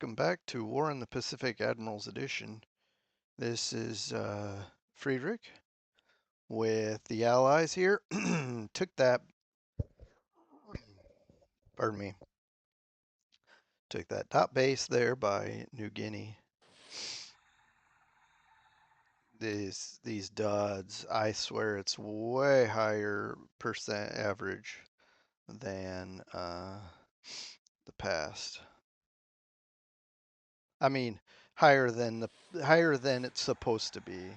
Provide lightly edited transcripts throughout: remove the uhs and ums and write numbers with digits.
welcome back to War in the Pacific Admirals Edition. This is Friedrich with the Allies here. Took that, pardon me, took that top base there by New Guinea. These duds, I swear it's way higher percent average than the past. I mean, higher than it's supposed to be.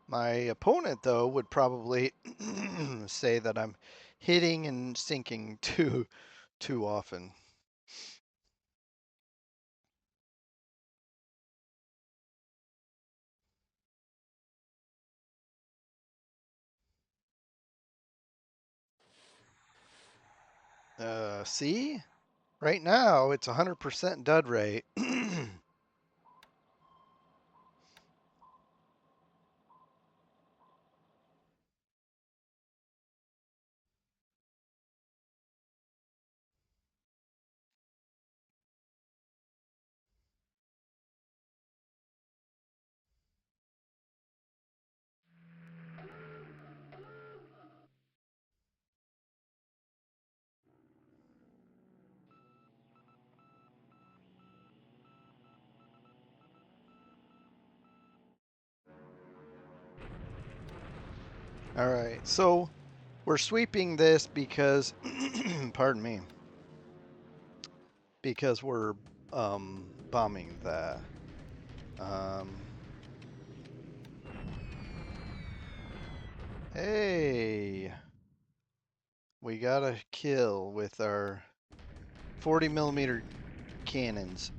My opponent, though, would probably say that I'm hitting and sinking too often. See? Right now, it's 100% dud rate. All right, so we're sweeping this because, pardon me, because we're bombing that. Hey, we got a kill with our 40 millimeter cannons.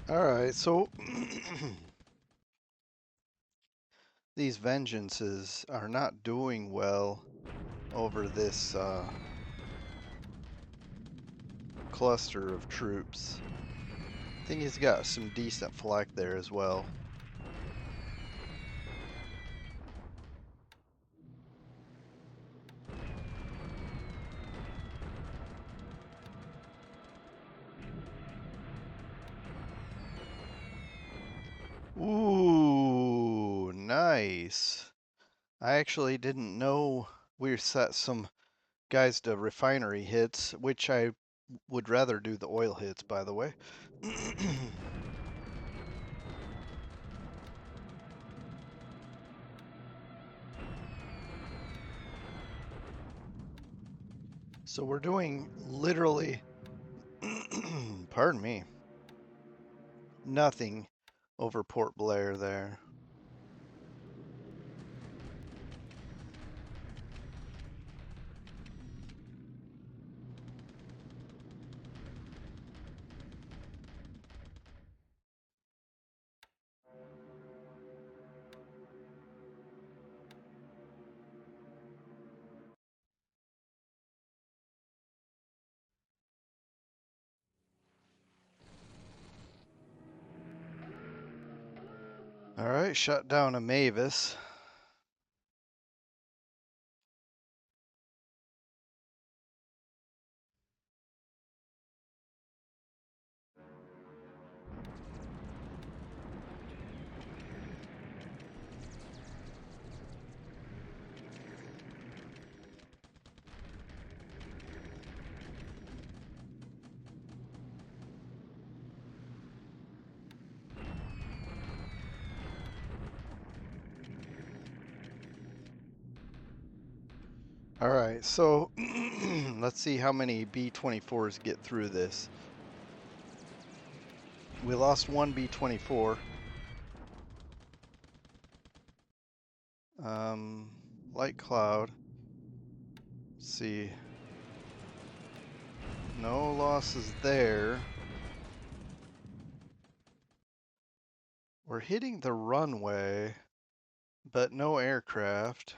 All right, so these vengeances are not doing well over this cluster of troops. I think he's got some decent flak there as well. Ooh, nice. I actually didn't know we set some guys to refinery hits, which I would rather do the oil hits, by the way. So we're doing literally, pardon me, nothing over Port Blair there. All right, shut down a Mavis. All right, so let's see how many B-24s get through this. We lost one B-24. Um, Light cloud. Let's see. No losses there. We're hitting the runway, but no aircraft.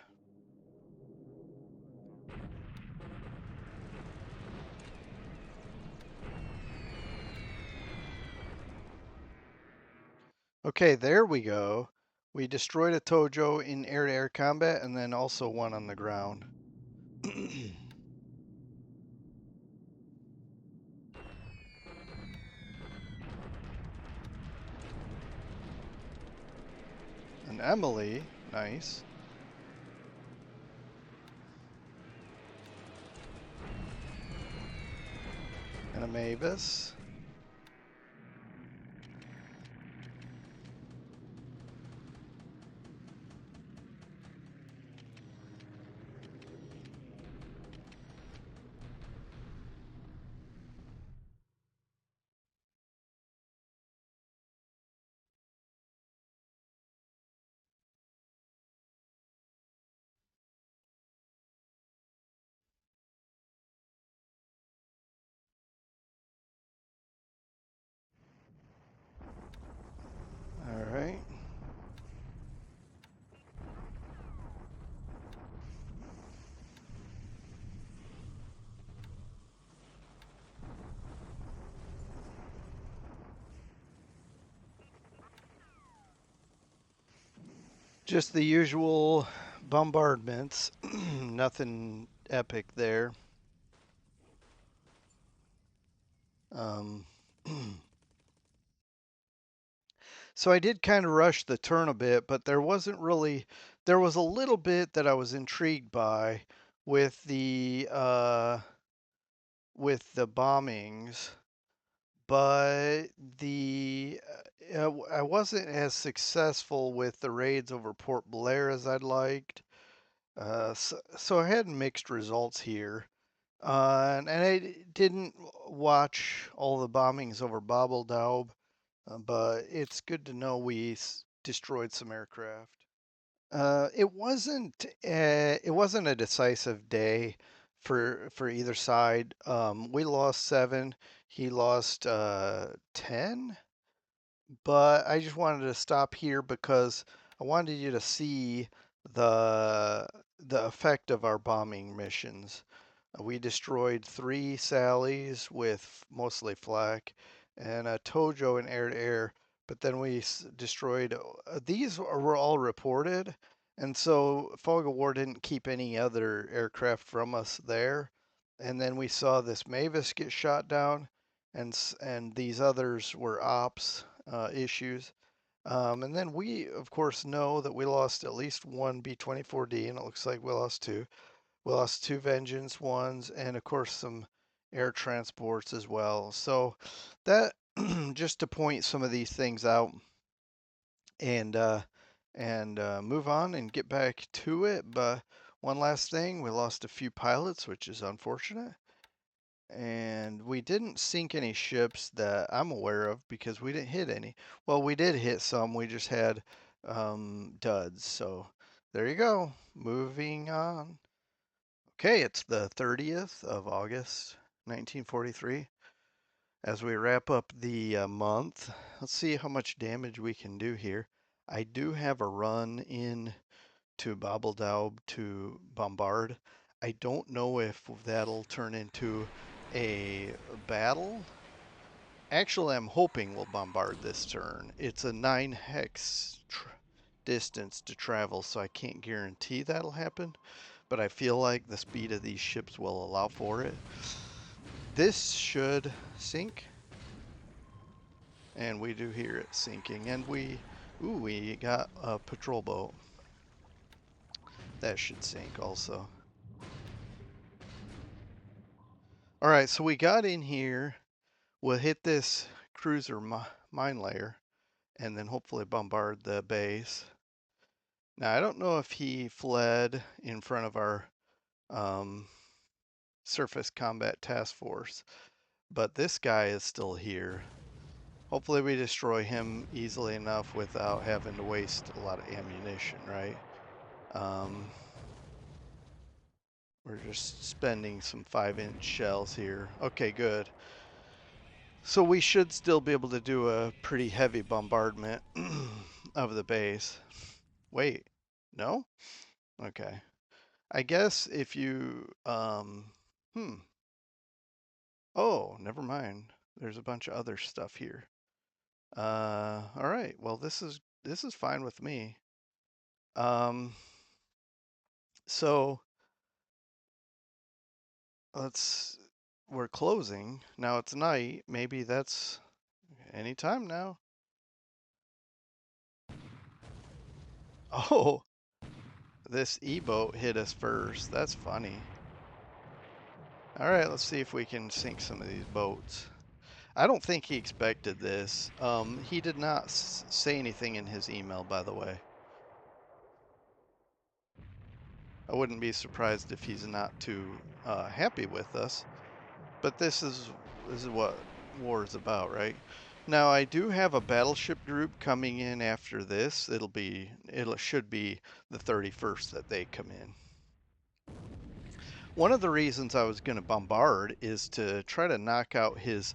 Okay, there we go. We destroyed a Tojo in air-to-air combat and then also one on the ground. An Emily, nice. And a Mavis. All right. Just the usual bombardments. Nothing epic there. Um, so I did kind of rush the turn a bit, but there wasn't really. There was a little bit that I was intrigued by with the bombings, but I wasn't as successful with the raids over Port Blair as I'd liked. So I had mixed results here. And I didn't watch all the bombings over Babel Daub, but it's good to know we destroyed some aircraft. It wasn't a decisive day for either side. We lost 7. He lost 10. But I just wanted to stop here because I wanted you to see the the effect of our bombing missions. We destroyed 3 Sallies with mostly flak and a Tojo in air-to-air, but then we destroyed. These were all reported, and so Fog of War didn't keep any other aircraft from us there. And then we saw this Mavis get shot down, and these others were ops issues. And then we, of course, know that we lost at least one B-24D, and it looks like we lost 2. We lost 2 Vengeance ones, and of course some air transports as well. So that just to point some of these things out and move on and get back to it. But one last thing, we lost a few pilots, which is unfortunate. And we didn't sink any ships that I'm aware of because we didn't hit any. Well, we did hit some. We just had duds. So there you go. Moving on. Okay, it's the 30th of August, 1943. As we wrap up the month, let's see how much damage we can do here. I do have a run in to Babeldaub to bombard. I don't know if that'll turn into a battle. Actually, I'm hoping we'll bombard this turn. It's a 9 hex distance to travel, so I can't guarantee that'll happen, but I feel like the speed of these ships will allow for it. This should sink, and we do hear it sinking, and we got a patrol boat. That should sink also. All right, so we got in here. We'll hit this cruiser mine layer, and then hopefully bombard the base. Now, I don't know if he fled in front of our um, Surface Combat Task Force. But this guy is still here. Hopefully we destroy him easily enough without having to waste a lot of ammunition, right? Um, we're just spending some 5-inch shells here. Okay, good. So we should still be able to do a pretty heavy bombardment of the base. Wait, no? Okay. I guess if you, oh, never mind. There's a bunch of other stuff here. All right. Well, this is fine with me. Um, so let's, we're closing. Now it's night. Maybe that's any time now. Oh, this E-boat hit us first. That's funny. All right, let's see if we can sink some of these boats. I don't think he expected this. He did not say anything in his email, by the way. I wouldn't be surprised if he's not too happy with us. But this is what war is about, right? Now I do have a battleship group coming in after this. It should be the 31st that they come in. One of the reasons I was going to bombard is to try to knock out his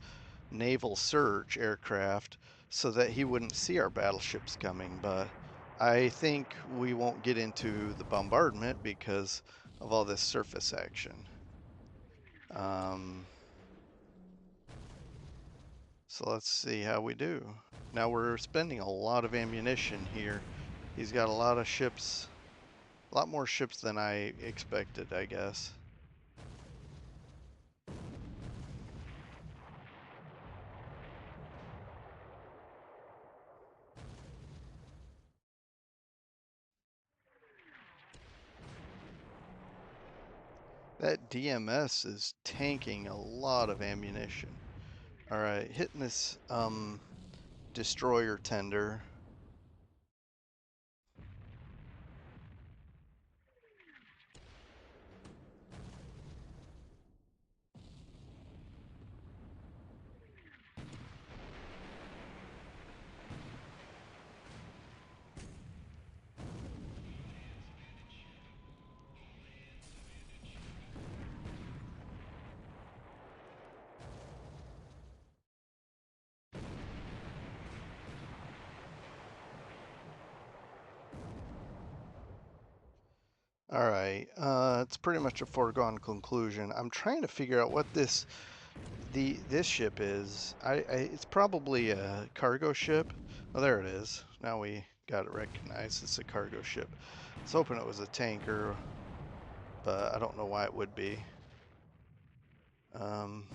naval search aircraft so that he wouldn't see our battleships coming, but I think we won't get into the bombardment because of all this surface action. Um, so let's see how we do. Now we're spending a lot of ammunition here. He's got a lot of ships, a lot more ships than I expected, I guess. That DMS is tanking a lot of ammunition. All right, hitting this destroyer tender. All right, it's pretty much a foregone conclusion. I'm trying to figure out what this ship is. It's probably a cargo ship. Oh, there it is. Now we got it recognized. It's a cargo ship. I was hoping it was a tanker, but I don't know why it would be. Um,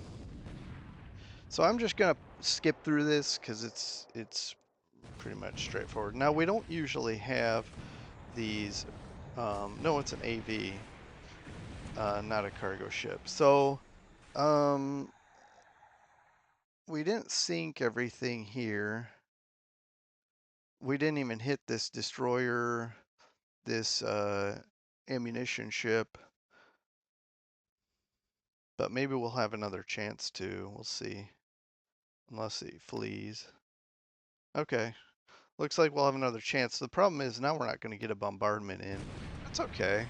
so I'm just gonna skip through this because it's pretty much straightforward. Now we don't usually have these. No, it's an AV, not a cargo ship. So um, we didn't sink everything here. We didn't even hit this destroyer, this ammunition ship. But maybe we'll have another chance to. We'll see. Unless he flees. Okay. Looks like we'll have another chance. The problem is now we're not going to get a bombardment in. That's okay.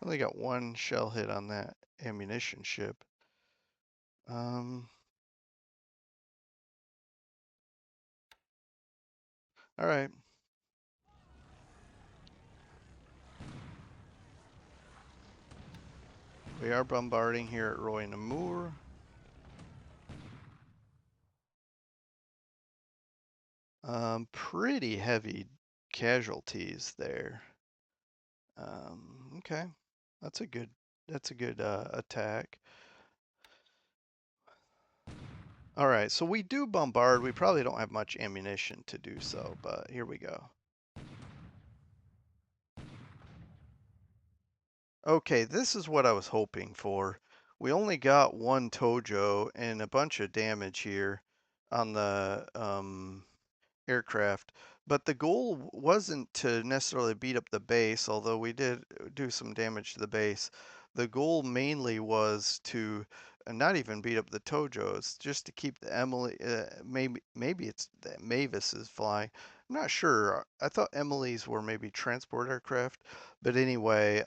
Only got one shell hit on that ammunition ship. Um, all right. We are bombarding here at Roy Namur. Pretty heavy casualties there. Okay. That's a good attack. All right, so we do bombard. We probably don't have much ammunition to do so, but here we go. Okay, this is what I was hoping for. We only got one Tojo and a bunch of damage here. on the aircraft. But the goal wasn't to necessarily beat up the base, although we did do some damage to the base. The goal mainly was to not even beat up the Tojos, just to keep the Emily. Maybe it's the Mavis is flying. I'm not sure. I thought Emily's were maybe transport aircraft, but anyway,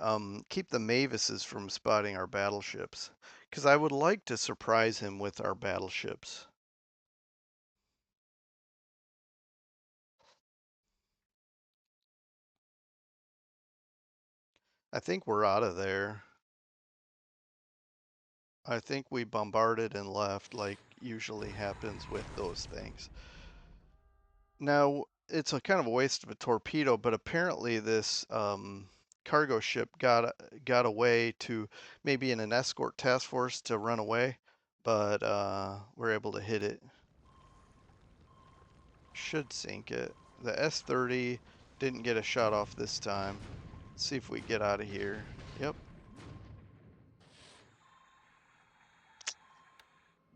keep the Mavises from spotting our battleships, because I would like to surprise him with our battleships. I think we're out of there. I think we bombarded and left like usually happens with those things. Now, it's a kind of a waste of a torpedo, but apparently this cargo ship got away to maybe in an escort task force to run away, but we're able to hit it. Should sink it. The S-30 didn't get a shot off this time. Let's see if we get out of here. Yep.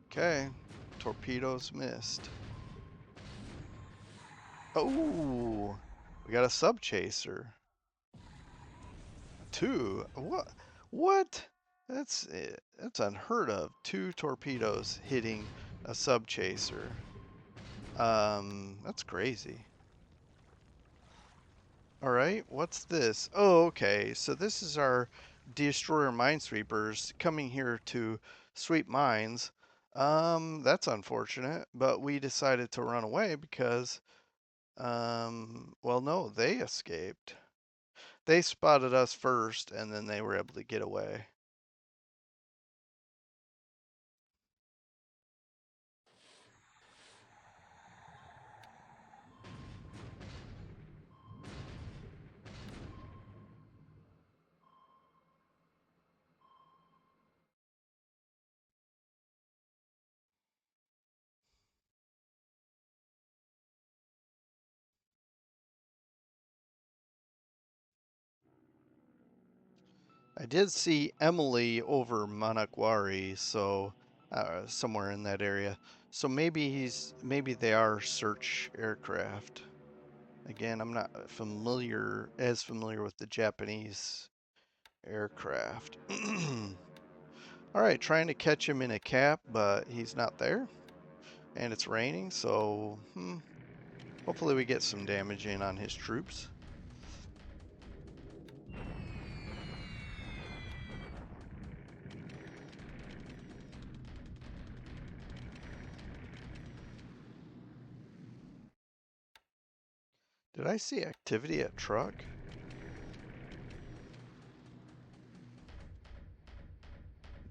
Okay. Torpedoes missed. Oh, we got a sub chaser. Two. What? What? That's unheard of. Two torpedoes hitting a sub chaser. That's crazy. All right, what's this? Oh, okay. So this is our destroyer minesweepers coming here to sweep mines. That's unfortunate, but we decided to run away because, well, no, they escaped. They spotted us first, and then they were able to get away. I did see Emily over Manakwari, so somewhere in that area. So maybe they are search aircraft. Again, I'm not familiar with the Japanese aircraft. All right, trying to catch him in a cap, but he's not there, and it's raining, so hopefully we get some damage in on his troops. Did I see activity at truck?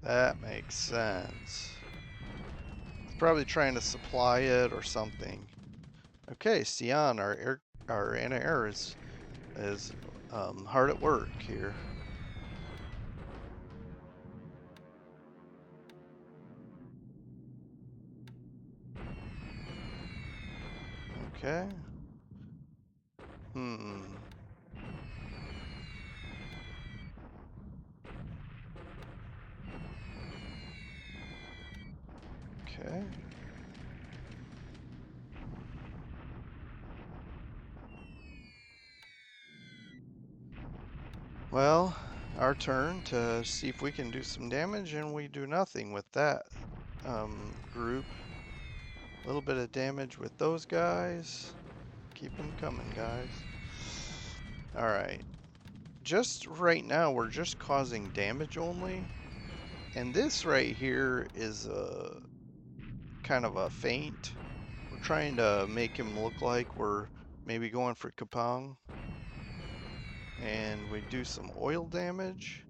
That makes sense. It's probably trying to supply it or something. Okay, Sion, our anti-air is hard at work here. Okay. Hmm. Okay. Well, our turn to see if we can do some damage, and we do nothing with that group. A little bit of damage with those guys. Keep them coming, guys. All right. Just right now, we're just causing damage only. And this right here is a kind of a feint. We're trying to make him look like we're maybe going for Kapong. And we do some oil damage.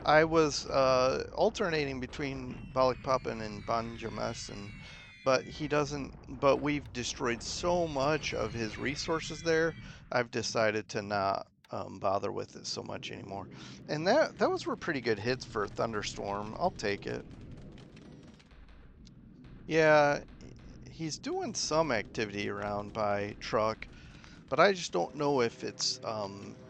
I was alternating between Balikpapan and Banjarmasin, but he doesn't. But we've destroyed so much of his resources there. I've decided to not bother with it so much anymore. And those were pretty good hits for a thunderstorm. I'll take it. Yeah, he's doing some activity around by truck, but I just don't know if it's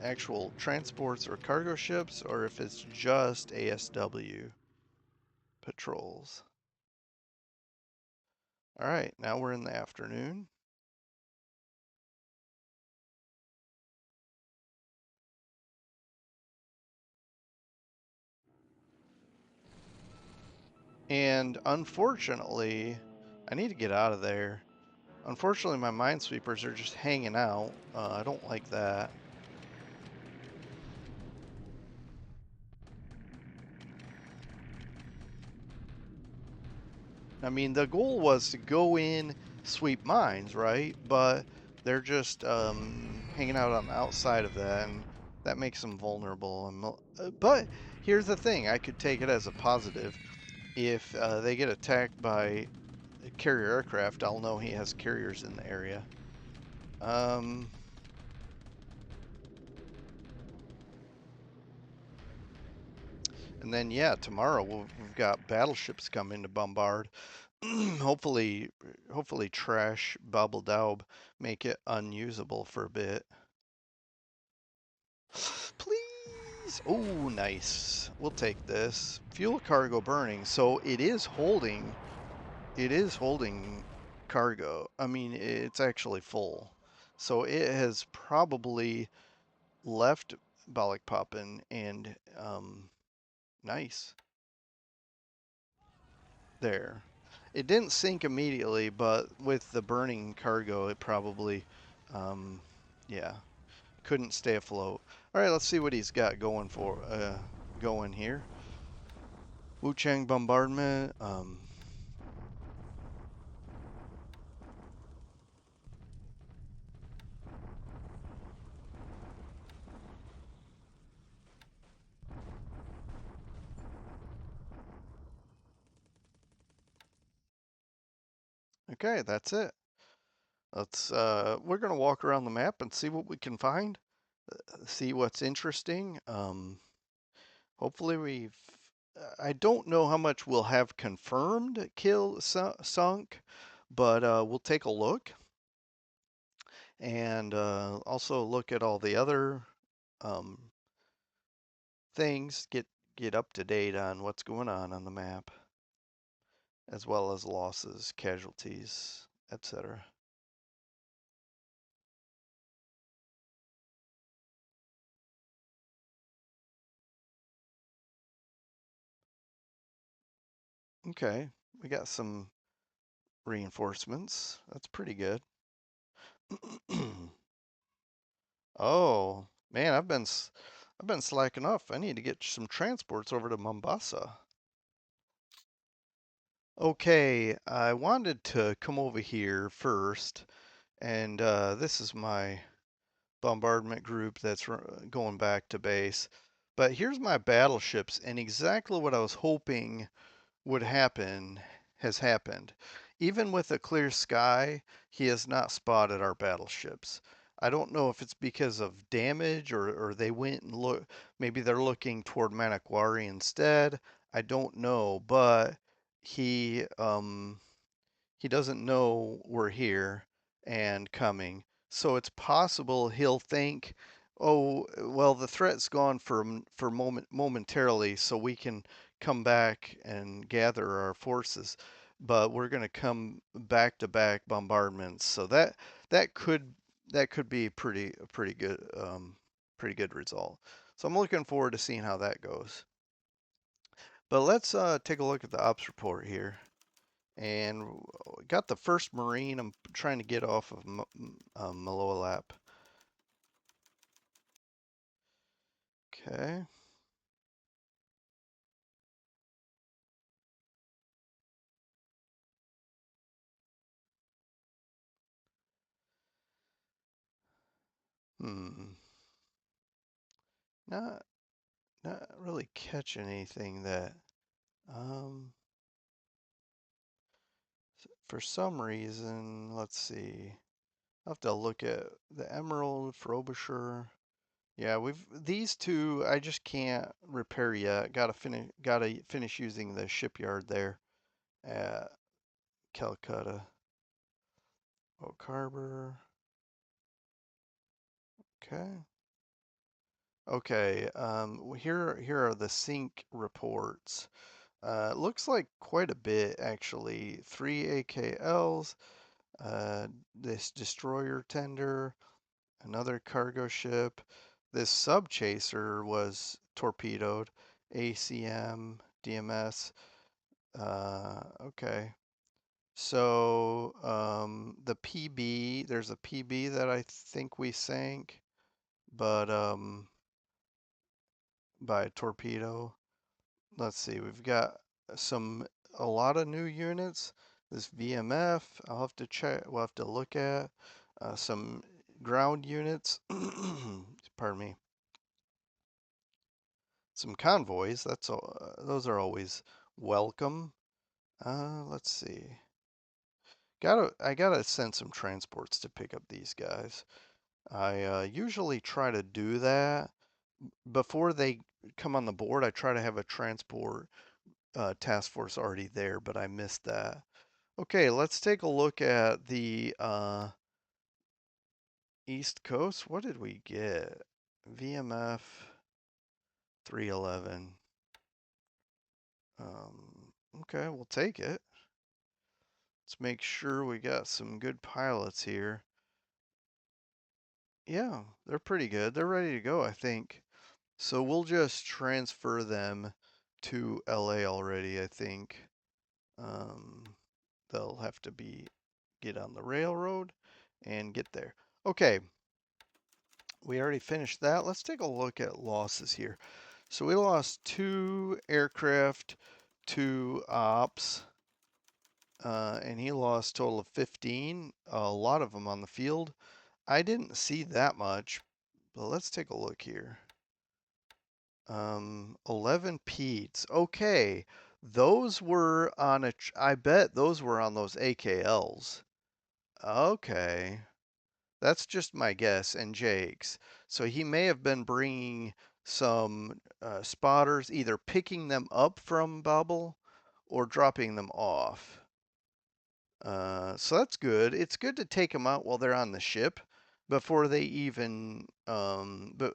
actual transports or cargo ships or if it's just ASW patrols. All right, now we're in the afternoon. And unfortunately, I need to get out of there. Unfortunately, my minesweepers are just hanging out. I don't like that. I mean, the goal was to go in, sweep mines, right? But they're just hanging out on the outside of that, and that makes them vulnerable. But here's the thing: I could take it as a positive. If they get attacked by carrier aircraft, I'll know he has carriers in the area. Um, and then yeah, tomorrow we've got battleships coming to bombard. hopefully, hopefully trash Bubble Daub make it unusable for a bit. Please. Oh, nice. We'll take this. Fuel cargo burning. So it is holding. It is holding cargo. I mean, it's actually full. So it has probably left Balikpapan and nice there. It didn't sink immediately, but with the burning cargo, it probably, um, yeah, couldn't stay afloat. All right, let's see what he's got going here. Wuchang bombardment. Okay, that's it. We're gonna walk around the map and see what we can find, see what's interesting. Hopefully I don't know how much we'll have confirmed sunk, but we'll take a look and also look at all the other um, things, get up to date on what's going on the map, as well as losses, casualties, etc. Okay, we got some reinforcements. That's pretty good. Oh man, I've been slacking off. I need to get some transports over to Mombasa. Okay, I wanted to come over here first, and this is my bombardment group that's going back to base. But here's my battleships, and exactly what I was hoping would happen has happened. Even with a clear sky, he has not spotted our battleships. I don't know if it's because of damage or they went and look. Maybe they're looking toward Manokwari instead. I don't know, but he doesn't know we're here and coming. So it's possible he'll think, "Oh, well, the threat's gone for momentarily, so we can come back and gather our forces." But we're going to come back to back bombardments, so that could that could be pretty good pretty good result. So I'm looking forward to seeing how that goes. But let's take a look at the ops report here and got the first Marine. I'm trying to get off of Maloalap. Okay. Hmm. Not not really catching anything that um for some reason. Let's see. I'll have to look at the Emerald, Frobisher. Yeah, we've these two I just can't repair yet. Gotta finish using the shipyard there at Calcutta. Oak Harbor. Okay. Okay, here are the sync reports. Looks like quite a bit actually. 3 AKLs, this destroyer tender, another cargo ship. This sub chaser was torpedoed. ACM, DMS. Okay. So the PB, there's a PB that I think we sank, but by a torpedo. Let's see, we've got a lot of new units. This VMF, I'll have to check. We'll have to look at some ground units. Pardon me. Some convoys. That's all. Those are always welcome. Let's see. I gotta send some transports to pick up these guys. I usually try to do that before they come on the board. I try to have a transport task force already there, but I missed that. Okay, let's take a look at the East Coast. What did we get? VMF 311. Okay, we'll take it. Let's make sure we got some good pilots here. Yeah, they're pretty good. They're ready to go, I think. So we'll just transfer them to LA already, I think. Um, they'll have to get on the railroad and get there. Okay, we already finished that. Let's take a look at losses here. So we lost 2 aircraft, 2 ops, and he lost a total of 15. A lot of them on the field. I didn't see that much, but let's take a look here. 11 Pete's. Okay, those were on I bet those were on those AKLs. Okay. That's just my guess and Jake's. So he may have been bringing some spotters, either picking them up from Bubble or dropping them off. So that's good. It's good to take them out while they're on the ship before they even, but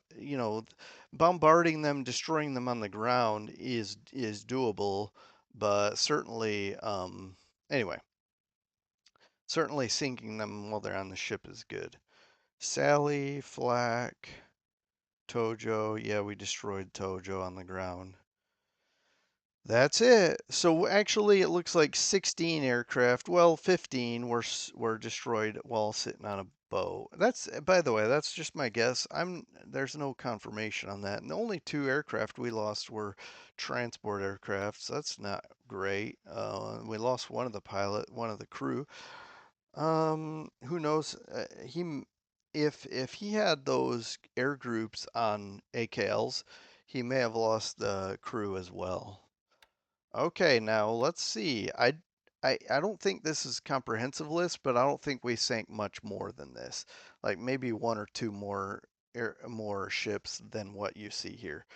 bombarding them, destroying them on the ground is doable, but certainly, anyway, certainly sinking them while they're on the ship is good. Sally, Flack, Tojo. Yeah, we destroyed Tojo on the ground. That's it. So actually, it looks like 16 aircraft. Well, 15 were destroyed while sitting on a boat. That's, by the way, that's just my guess. There's no confirmation on that. And the only 2 aircraft we lost were transport aircraft. So that's not great. We lost one of the pilot, one of the crew. Who knows? If he had those air groups on AKLs, he may have lost the crew as well. Okay, now let's see. I don't think this is a comprehensive list, but I don't think we sank much more than this. Like maybe 1 or 2 more ships than what you see here.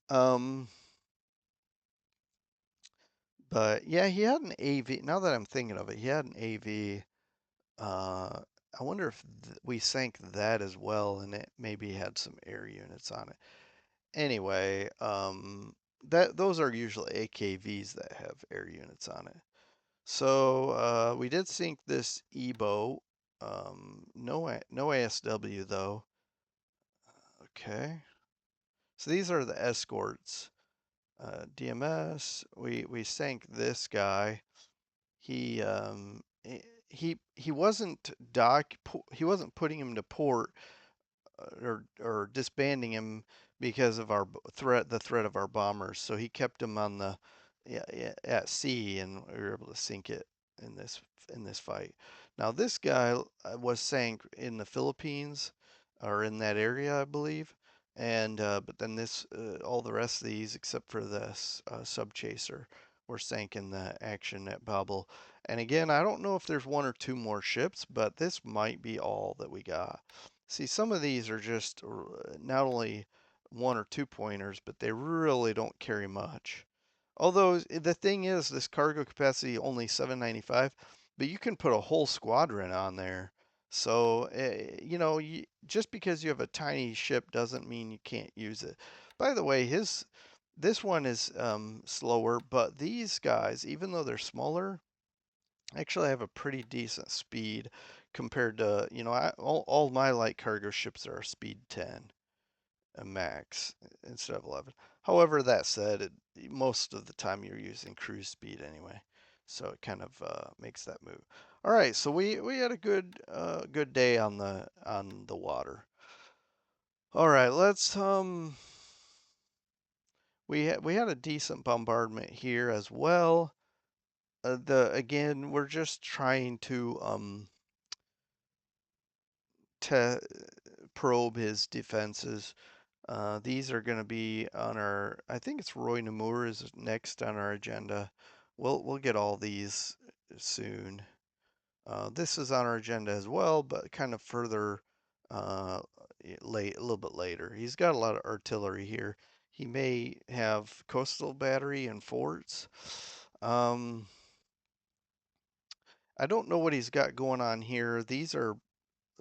um, but yeah, he had an AV. Now that I'm thinking of it, he had an AV. I wonder if we sank that as well, and it maybe had some air units on it. Anyway, that those are usually AKVs that have air units on it. So we did sink this EBO. No ASW though. Okay. So these are the escorts. DMS. We sank this guy. He he wasn't he wasn't putting him to port or disbanding him because of our the threat of our bombers. So he kept him on the at sea, and we were able to sink it in this fight. Now this guy was sank in the Philippines or in that area, I believe. And but then all the rest of these, except for this sub chaser, were sank in the action at Babel. And again, I don't know if there's 1 or 2 more ships, but this might be all that we got. See, some of these are just not only 1 or 2 pointers, but they really don't carry much. Although the thing is, this cargo capacity only 795, but you can put a whole squadron on there. So, just because you have a tiny ship doesn't mean you can't use it. By the way, This one is slower, but these guys, even though they're smaller, actually have a pretty decent speed compared to, all my light cargo ships are speed 10 a max instead of 11. However, that said, most of the time you're using cruise speed anyway, so it kind of makes that move. All right, so we had a good day on the water. All right, let's we had a decent bombardment here as well. The again, we're just trying to probe his defenses. These are going to be on our. I think it's Roy Namur is next on our agenda. We'll get all these soon. This is on our agenda as well, but kind of further a little bit later. He's got a lot of artillery here. He may have coastal battery and forts. Um, I don't know what he's got going on here. These are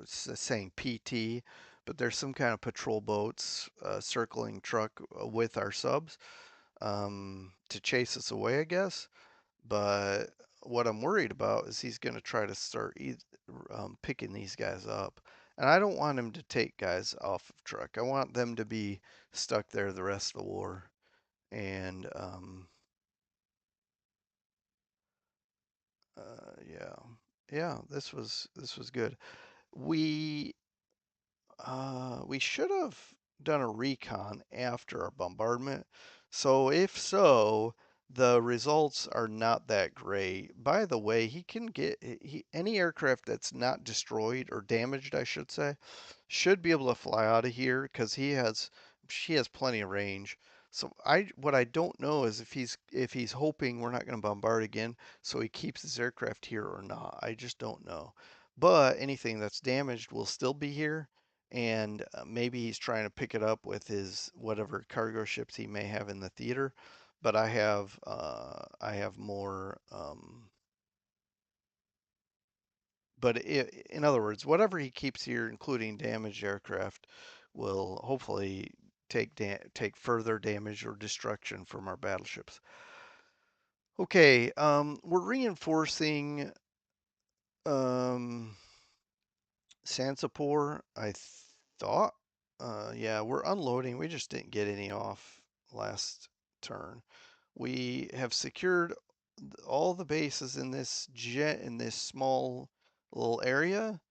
saying PT, but there's some kind of patrol boats circling truck with our subs to chase us away, I guess. But what I'm worried about is he's going to try to start picking these guys up. And I don't want him to take guys off of truck. I want them to be stuck there the rest of the war. And yeah, yeah, this was good. We we should have done a recon after our bombardment. So if so, the results are not that great. By the way, he can get any aircraft that's not destroyed or damaged, I should say, should be able to fly out of here because she has plenty of range. So what I don't know is if he's hoping we're not going to bombard again, so he keeps his aircraft here or not. I just don't know. But anything that's damaged will still be here, and maybe he's trying to pick it up with his whatever cargo ships he may have in the theater. But I have more. But in other words, whatever he keeps here, including damaged aircraft, will hopefully take further damage or destruction from our battleships. Okay, we're reinforcing um, Sansapor, I thought. Yeah, we're unloading. We just didn't get any off last turn. We have secured all the bases in this small little area.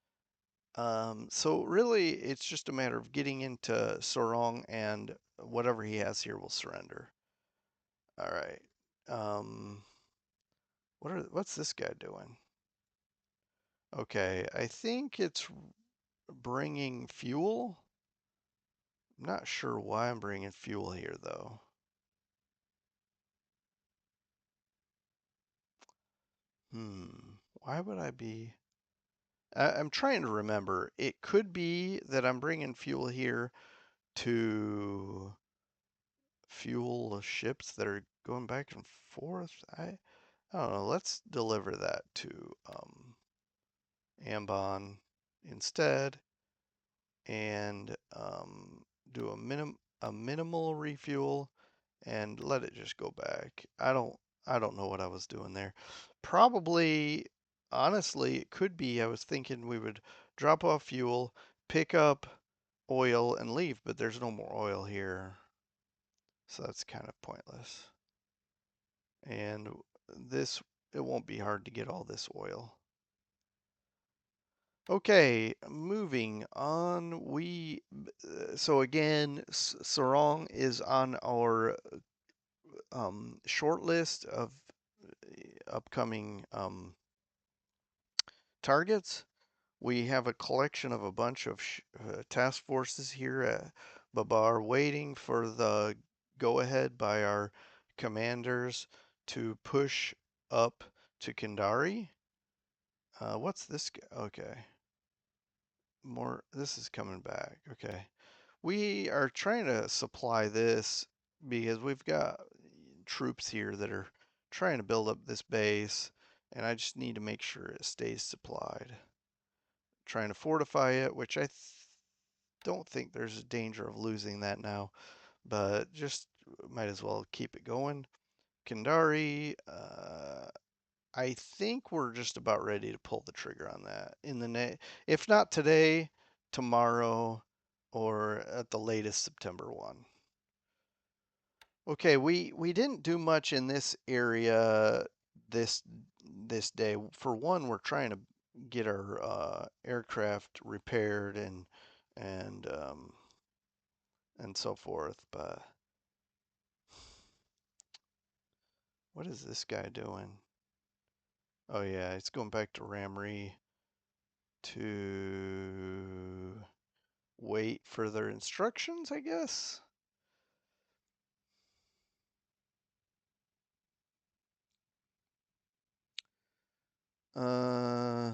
So really, it's just a matter of getting into Sorong, and whatever he has here will surrender. All right. Um, what's this guy doing? Okay, I think it's bringing fuel. I'm not sure why I'm bringing fuel here though. Why would I be? I'm trying to remember. It could be that I'm bringing fuel here to fuel ships that are going back and forth. I don't know. Let's deliver that to Ambon instead, and do a minimal refuel and let it just go back. I don't know what I was doing there. Probably, honestly, it could be I was thinking we would drop off fuel, pick up oil, and leave, but there's no more oil here, so that's kind of pointless. And this, it won't be hard to get all this oil. Okay, moving on. So again, Sarong is on our short list of upcoming targets. We have a collection of a bunch of task forces here at Babar waiting for the go ahead by our commanders to push up to Kandari. What's this? Okay. This is coming back. Okay. We are trying to supply this because we've got troops here that are trying to build up this base, and I just need to make sure it stays supplied. Trying to fortify it, which I don't think there's a danger of losing that now, but just might as well keep it going. Kandari, I think we're just about ready to pull the trigger on that in if not today, tomorrow, or at the latest September 1. Okay, we didn't do much in this area this this day. For one, we're trying to get our aircraft repaired and um, and so forth. But what is this guy doing? Oh yeah, it's going back to Ramree to wait for their instructions, I guess. Uh,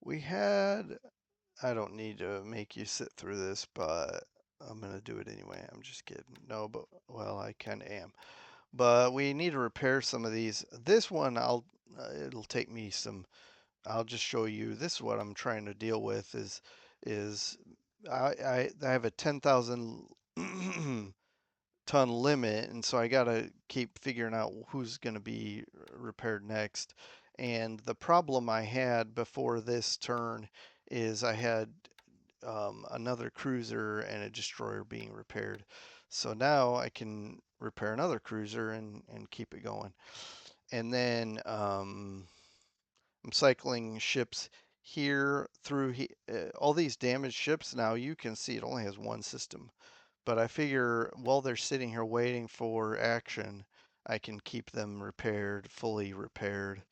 we had. I don't need to make you sit through this, but I'm gonna do it anyway. I'm just kidding. No, but well, I kind of am. But we need to repair some of these. This one, it'll take me some. I'll just show you. This is what I'm trying to deal with. Is I have a 10,000 ton limit, and so I gotta keep figuring out who's gonna be repaired next. And the problem I had before this turn is I had another cruiser and a destroyer being repaired. So now I can repair another cruiser and keep it going. And then I'm cycling ships here through all these damaged ships. Now you can see it only has one system, but I figure while they're sitting here waiting for action, I can keep them repaired, fully repaired.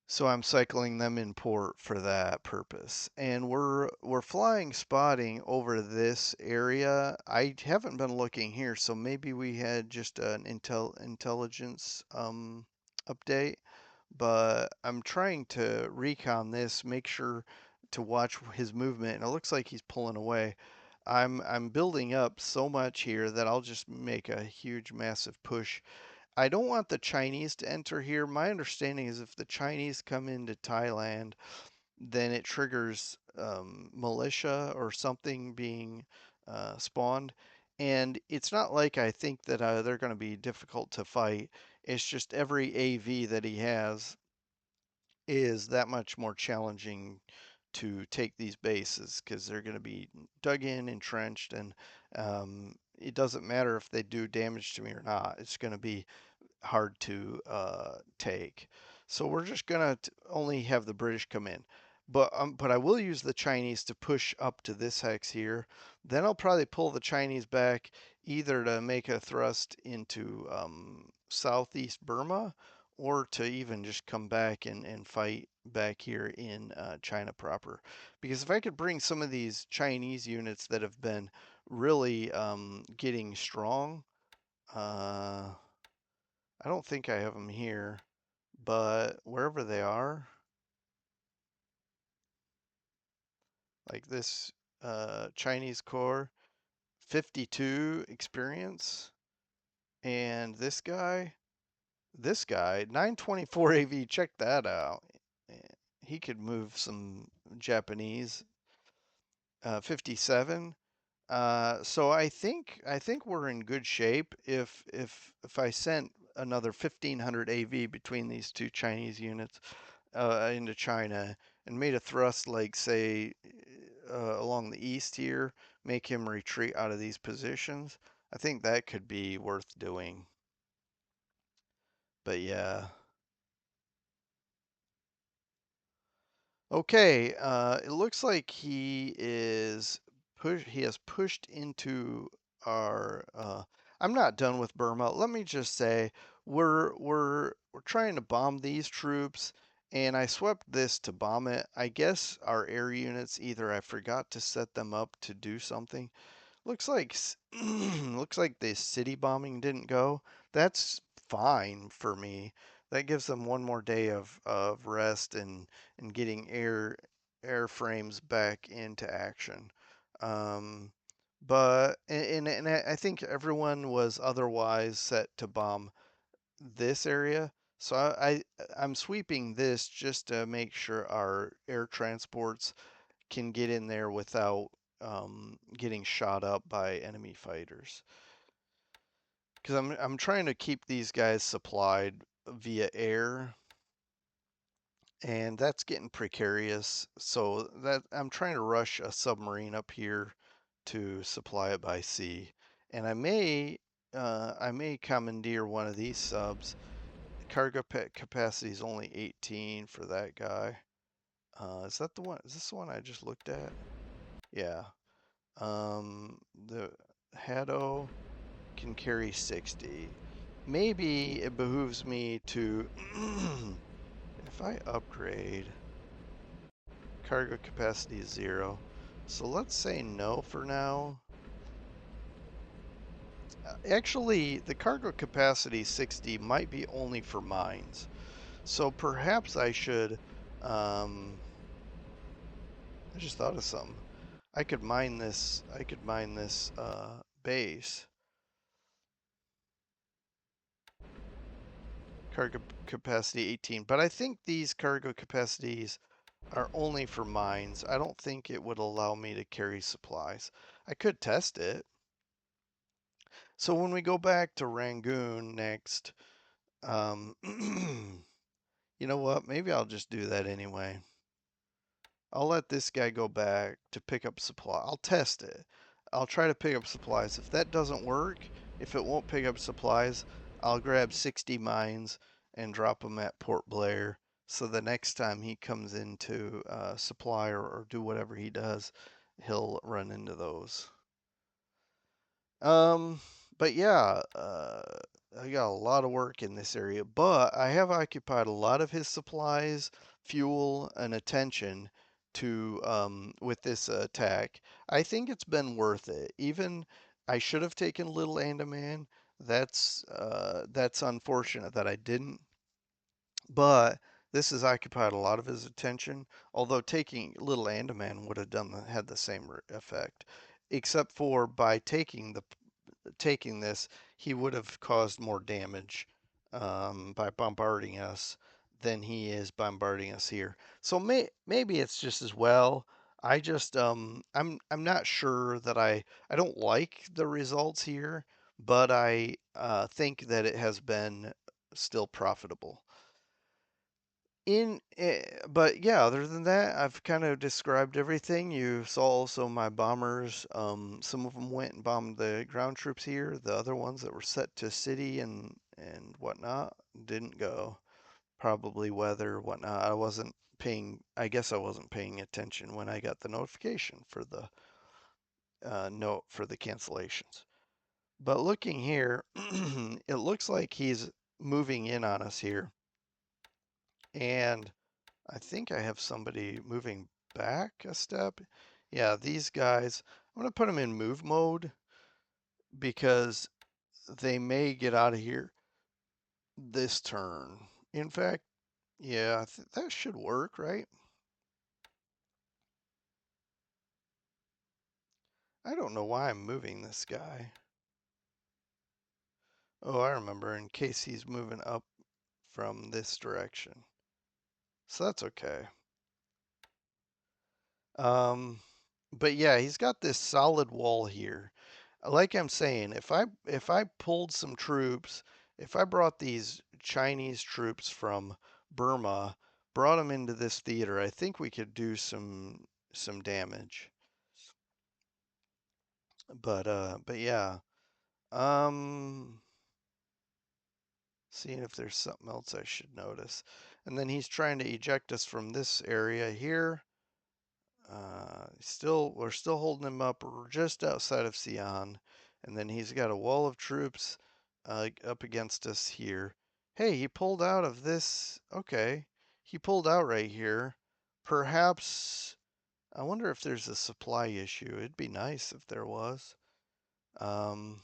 So I'm cycling them in port for that purpose. And we're flying spotting over this area. I haven't been looking here, so maybe we had just an intelligence update, but I'm trying to recon this, make sure to watch his movement, and it looks like he's pulling away. I'm building up so much here that I'll just make a huge massive push. I don't want the Chinese to enter here. My understanding is if the Chinese come into Thailand, then it triggers militia or something being spawned. And it's not like I think that they're going to be difficult to fight. It's just every AV that he has is that much more challenging to take these bases because they're going to be dug in, entrenched, and it doesn't matter if they do damage to me or not. It's going to be hard to take. So we're just gonna only have the British come in. But I will use the Chinese to push up to this hex here. Then I'll probably pull the Chinese back either to make a thrust into southeast Burma or to even just come back and fight back here in China proper. Because if I could bring some of these Chinese units that have been really getting strong, uh, I don't think I have them here, but wherever they are, like this Chinese core, 52 experience, and this guy, 924 AV, check that out. He could move some Japanese, 57. So I think we're in good shape if I sent another 1500 AV between these two Chinese units into China and made a thrust like say along the east here, make him retreat out of these positions. I think that could be worth doing. But yeah. Okay, it looks like he has pushed into our I'm not done with Burma. Let me just say we're trying to bomb these troops and I swept this to bomb it. I guess our air units either I forgot to set them up to do something. Looks like looks like the city bombing didn't go. That's fine for me. That gives them one more day of rest and getting airframes back into action. Um, but and I think everyone was otherwise set to bomb this area. So I'm sweeping this just to make sure our air transports can get in there without getting shot up by enemy fighters. Because I'm trying to keep these guys supplied via air, and that's getting precarious. So that I'm trying to rush a submarine up here to supply it by sea, and I may commandeer one of these subs. Cargo capacity is only 18 for that guy. Is that the one? Is this the one I just looked at? Yeah. The Haddo can carry 60. Maybe it behooves me to, if I upgrade, cargo capacity is 0. So let's say no for now. Actually, the cargo capacity 60 might be only for mines. So perhaps I should, I just thought of something. I could mine this base. Cargo capacity 18, but I think these cargo capacities are only for mines. I don't think it would allow me to carry supplies. I could test it. So when we go back to Rangoon next, um, you know what? Maybe I'll just do that anyway. I'll let this guy go back to pick up supply. I'll test it. I'll try to pick up supplies. If that doesn't work, if it won't pick up supplies, I'll grab 60 mines and drop them at Port Blair. So the next time he comes into supply or do whatever he does, he'll run into those. Um, but yeah, I got a lot of work in this area, but I have occupied a lot of his supplies, fuel, and attention to with this attack. I think it's been worth it. Even I should have taken Little Andaman. That's unfortunate that I didn't. But this has occupied a lot of his attention. Although taking Little Andaman would have had the same effect, except for by taking this, he would have caused more damage by bombarding us than he is bombarding us here. So maybe it's just as well. I just I'm not sure that I don't like the results here, but I think that it has been still profitable. But yeah, other than that, I've kind of described everything. You saw also my bombers. Some of them went and bombed the ground troops here. The other ones that were set to city and whatnot didn't go. Probably weather, whatnot. I wasn't paying. I guess I wasn't paying attention when I got the notification for the note for the cancellations. But looking here, it looks like he's moving in on us here, and I think I have somebody moving back a step. Yeah, these guys, I'm going to put them in move mode because they may get out of here this turn. In fact, yeah, that should work, right? I don't know why I'm moving this guy. Oh, I remember, in case he's moving up from this direction. So that's okay. Um, but yeah, he's got this solid wall here. Like I'm saying, if I pulled some troops, if I brought these Chinese troops from Burma, brought them into this theater, I think we could do some damage. But yeah. Um Seeing if there's something else I should notice. And then he's trying to eject us from this area here. We're still holding him up just outside of Sion, and then he's got a wall of troops up against us here. Hey, he pulled out of this. Okay, he pulled out right here. Perhaps I wonder if there's a supply issue. It'd be nice if there was. Um,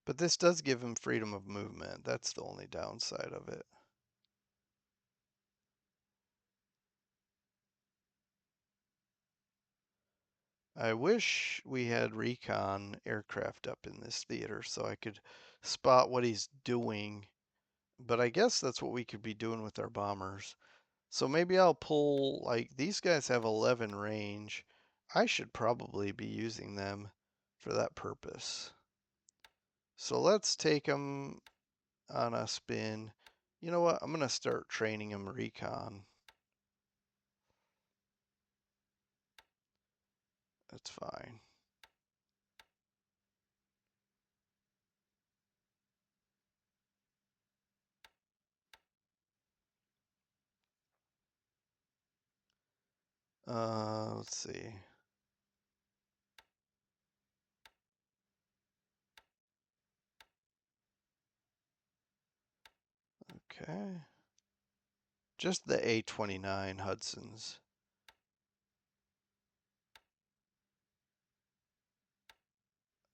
but this does give him freedom of movement. That's the only downside of it. I wish we had recon aircraft up in this theater so I could spot what he's doing, but I guess that's what we could be doing with our bombers. So maybe I'll pull, like, these guys have 11 range. I should probably be using them for that purpose. So let's take them on a spin. You know what? I'm going to start training them recon. That's fine. Let's see. Okay. Just the A-29 Hudsons.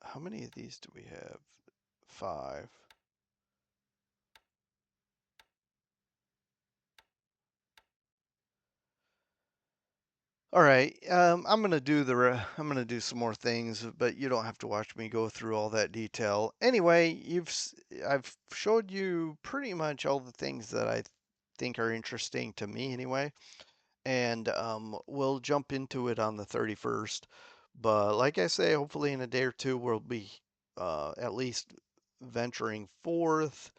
How many of these do we have? 5. All right, I'm gonna do some more things, but you don't have to watch me go through all that detail. Anyway, I've showed you pretty much all the things that I think are interesting to me anyway, and we'll jump into it on the 31st. But like I say, hopefully in a day or two we'll be at least venturing forth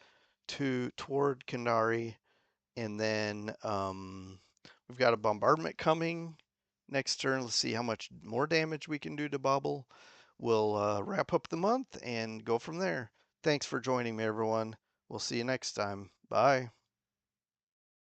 to toward Kandari, and then we've got a bombardment coming next turn. Let's see how much more damage we can do to Bobble. We'll wrap up the month and go from there. Thanks for joining me, everyone. We'll see you next time. Bye.